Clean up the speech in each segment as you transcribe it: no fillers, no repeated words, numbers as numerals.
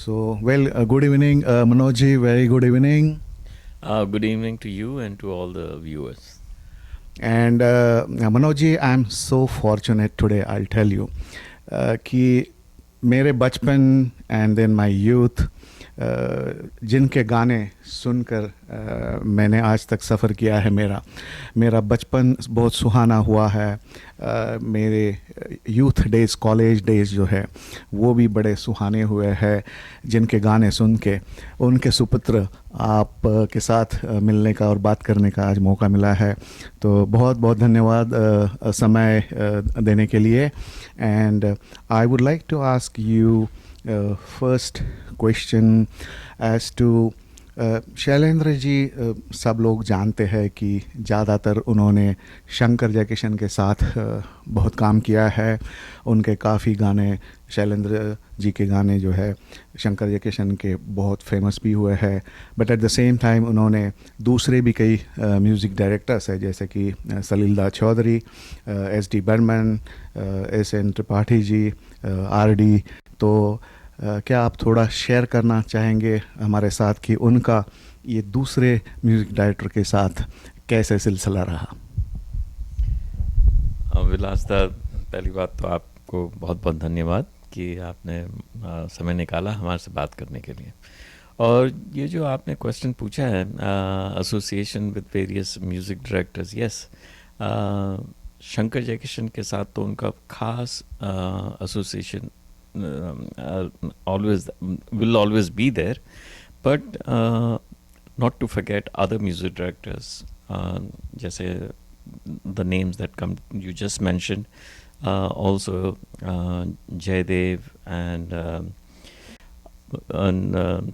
Good evening, Manoj ji. Very good evening. Good evening to you and to all the viewers. And Manoj ji, I'm so fortunate today, I'll tell you, कि मेरे बचपन and then my youth, जिनके गाने सुनकर मैंने आज तक सफ़र किया है, मेरा बचपन बहुत सुहाना हुआ है. मेरे यूथ डेज़, कॉलेज डेज़ जो है वो भी बड़े सुहाने हुए हैं जिनके गाने सुन के. उनके सुपुत्र आप के साथ मिलने का और बात करने का आज मौका मिला है, तो बहुत बहुत धन्यवाद समय देने के लिए. And I would like to ask you first question as to Shailendra ji. सब लोग जानते हैं कि ज़्यादातर उन्होंने शंकर जयकिशन के साथ बहुत काम किया है. उनके काफ़ी गाने, शैलेंद्र जी के गाने जो है शंकर जयकिशन के बहुत फेमस भी हुए हैं. But at the same time उन्होंने दूसरे भी कई म्यूज़िक डायरेक्टर्स हैं, जैसे कि सलीलदास Chaudhary, SD. Burman, SN. Tripathi ji, RD. तो क्या आप थोड़ा शेयर करना चाहेंगे हमारे साथ कि उनका ये दूसरे म्यूज़िक डायरेक्टर के साथ कैसे सिलसिला रहा? विलास दा, पहली बात तो आपको बहुत बहुत धन्यवाद कि आपने समय निकाला हमारे से बात करने के लिए. और ये जो आपने क्वेश्चन पूछा है, association with various music directors, yes, Shankar Jaikishan के साथ तो उनका खास association will always be there, but not to forget other music directors, जैसे the names that come you just mentioned, also Jaydev and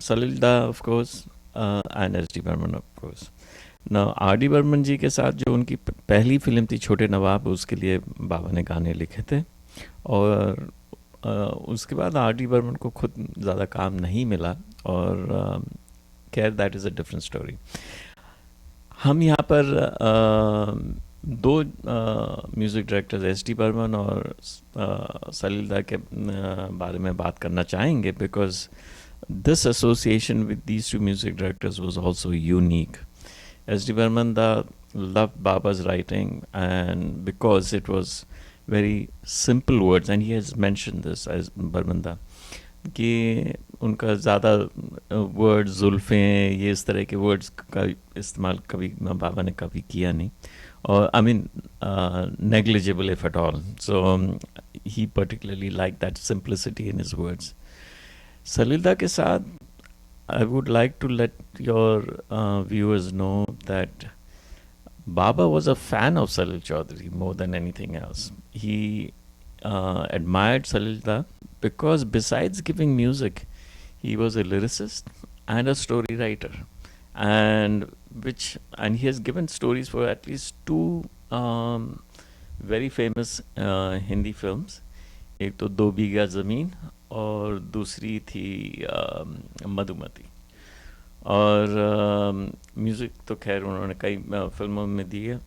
Salilda, of course, and S.D. Burman, of course. Now R.D. Burman जी के साथ जो उनकी पहली film थी छोटे नवाब, उसके लिए बाबा ने गाने लिखे थे. और उसके बाद आर.डी. बर्मन को खुद ज़्यादा काम नहीं मिला, और खैर that is a different story. हम यहाँ पर दो म्यूज़िक डायरेक्टर्स एस.डी. बर्मन और सलीलदा के बारे में बात करना चाहेंगे, because this association with these two music directors was also unique. S D. Burman da loved Baba's writing, and because it was very simple words, and he has mentioned this as बर्मंदा कि उनका ज़्यादा वर्ड्स, जुल्फ़ें, ये इस तरह के वर्ड्स का इस्तेमाल कभी बाबा ने कभी किया नहीं, और I mean negligible if at all. So he particularly like that simplicity in his words. Salilda के साथ I would like to let your viewers know that Baba was a fan of Salil Chaudhary more than anything else. He admired Salilda because besides giving music, he was a lyricist and a story writer, and he has given stories for at least two very famous Hindi films. एक तो दो बीघा ज़मीन और दूसरी थी मधुमती. और music तो खैर उन्होंने कई फिल्मों में दी है.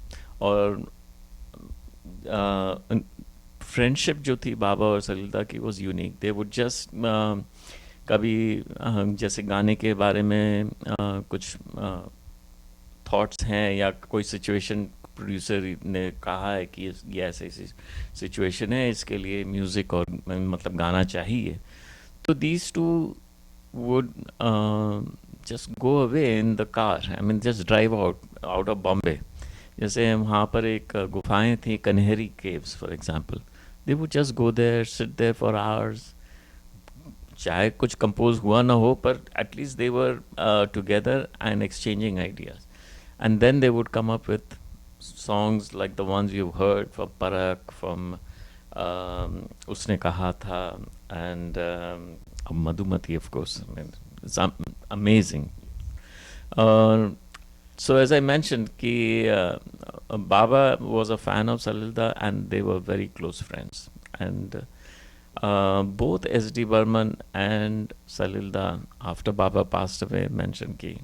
और फ्रेंडशिप जो थी बाबा और सलीलदा की was unique. They would just कभी जैसे गाने के बारे में कुछ थॉट्स हैं या कोई सिचुएशन प्रोड्यूसर ने कहा है कि ये ऐसी सिचुएशन है, इसके लिए म्यूज़िक और मतलब गाना चाहिए, तो these two would just go away in the car. I mean, just drive out of Bombay. जैसे वहाँ पर एक गुफाएं थी, Kanheri caves for example. They would just go there, sit there for hours. चाहे कुछ कंपोज हुआ ना हो, पर at least they were together and exchanging ideas. And then they would come up with songs like the ones you've heard from Parak, from उसने कहा था, and Madhumati, of course. I mean, it's amazing. So as I mentioned, Baba was a fan of Salilda and they were very close friends. And both S.D. Burman and Salilda, after Baba passed away, mentioned कि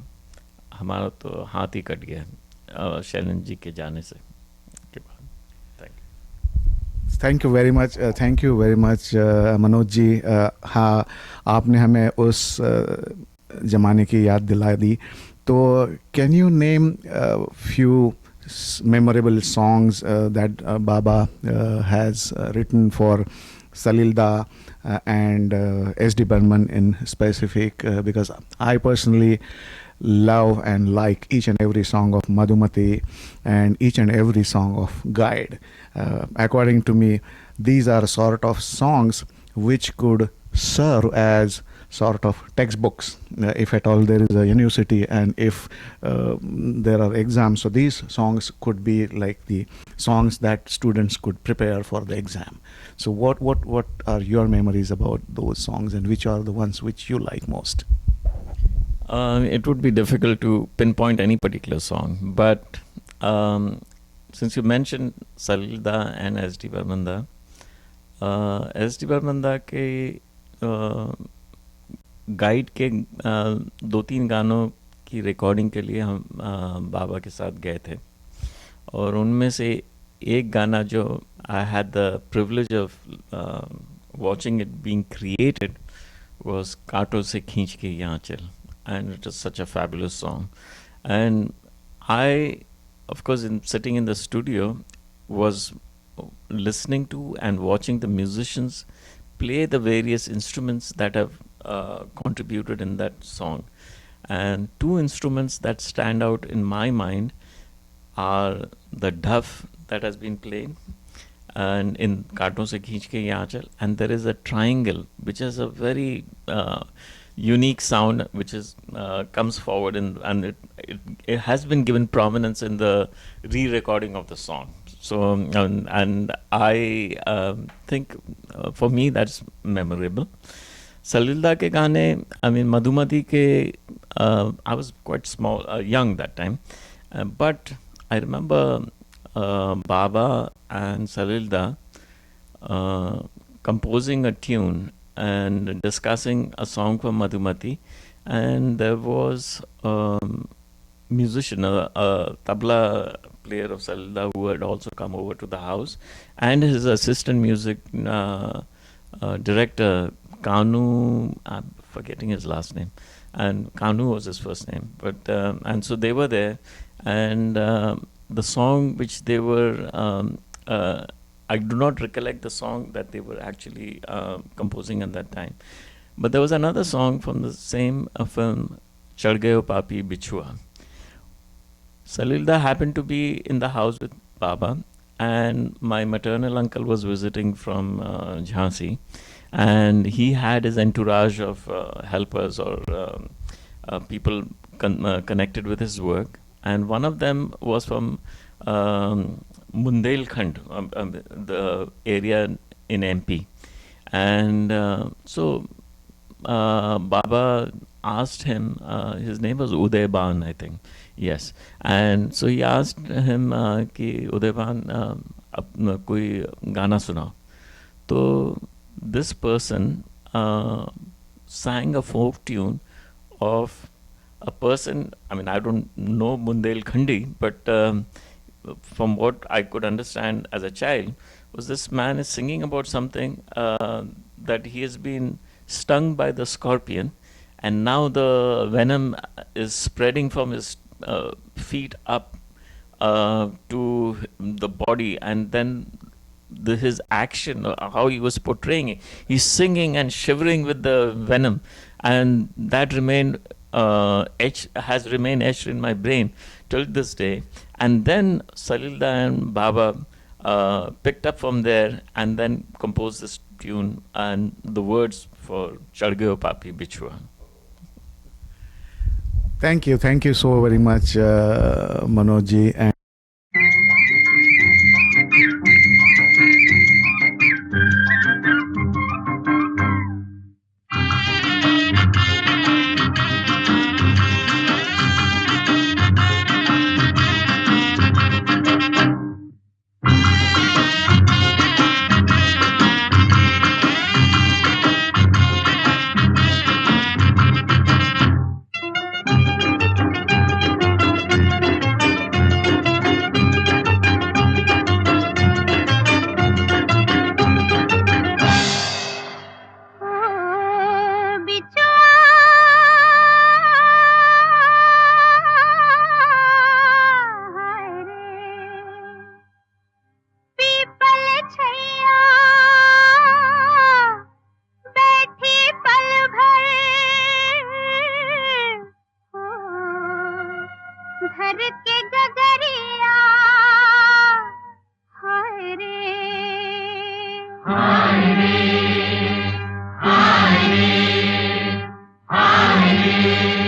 हमारा तो हाथ ही cut गया शैलेंद्र जी के जाने से के बाद. Thank you. Thank you very much, thank you very much Manoj ji. हाँ, आपने हमें उस ज़माने की याद दिला दी. तो can you name few memorable songs that Baba has written for Salilda and S.D. Burman in specific, because I personally love and like each and every song of Madhumati and each and every song of Guide. According to me, these are sort of songs which could serve as sort of textbooks if at all there is a university and if there are exams. So these songs could be like the songs that students could prepare for the exam. So what are your memories about those songs, and which are the ones which you like most? It would be difficult to pinpoint any particular song, but since you mentioned Salilda and S.D. Barmanda, S.D. Barmanda के guide के दो तीन गानों की recording के लिए हम बाबा के साथ गए थे, और उनमें से एक गाना जो I had the privilege of watching it being created was कांटों से खींच के यहाँ चल, and it is such a fabulous song. And I, of course, in sitting in the studio, was listening to and watching the musicians play the various instruments that have contributed in that song. And two instruments that stand out in my mind are the duff that has been played and in Kaaton Se Khinch Ke Yahan Chal, and there is a triangle which has a very unique sound which is comes forward and it has been given prominence in the re-recording of the song. So and I think for me that's memorable. Salilda ke gaane, I mean Madhumati ke, I was quite small, young that time, but I remember Baba and Salilda composing a tune and discussing a song for Madhumati, and there was a musician, a tabla player of Salilda who had also come over to the house, and his assistant music director Kanu, I'm forgetting his last name, and Kanu was his first name, but and so they were there, and the song which they were I do not recollect the song that they were actually composing at that time. But there was another song from the same film, Chad Gaye Papi Bichua. Salilda happened to be in the house with Baba, and my maternal uncle was visiting from Jhansi, and he had his entourage of helpers or people connected with his work, and one of them was from Bundelkhand, the area in MP. And so Baba asked him, his name was Uday Ban, I think, yes. And so he asked him कि Uday Ban कोई गाना सुनाओ. So this person sang a folk tune of a person, I mean I don't know Bundelkhandi, but from what I could understand as a child, was this man is singing about something that he has been stung by the scorpion, and now the venom is spreading from his feet up to the body, and then his action, how he was portraying it, he's singing and shivering with the venom, and that has remained etched in my brain till this day. And then Salilda and Baba picked up from there and then composed this tune and the words for Chad Gaye Papi Bichua. Thank you so very much, Manoj ji. And के गगरिया हाय रे हाय रे हाय रे हाय रे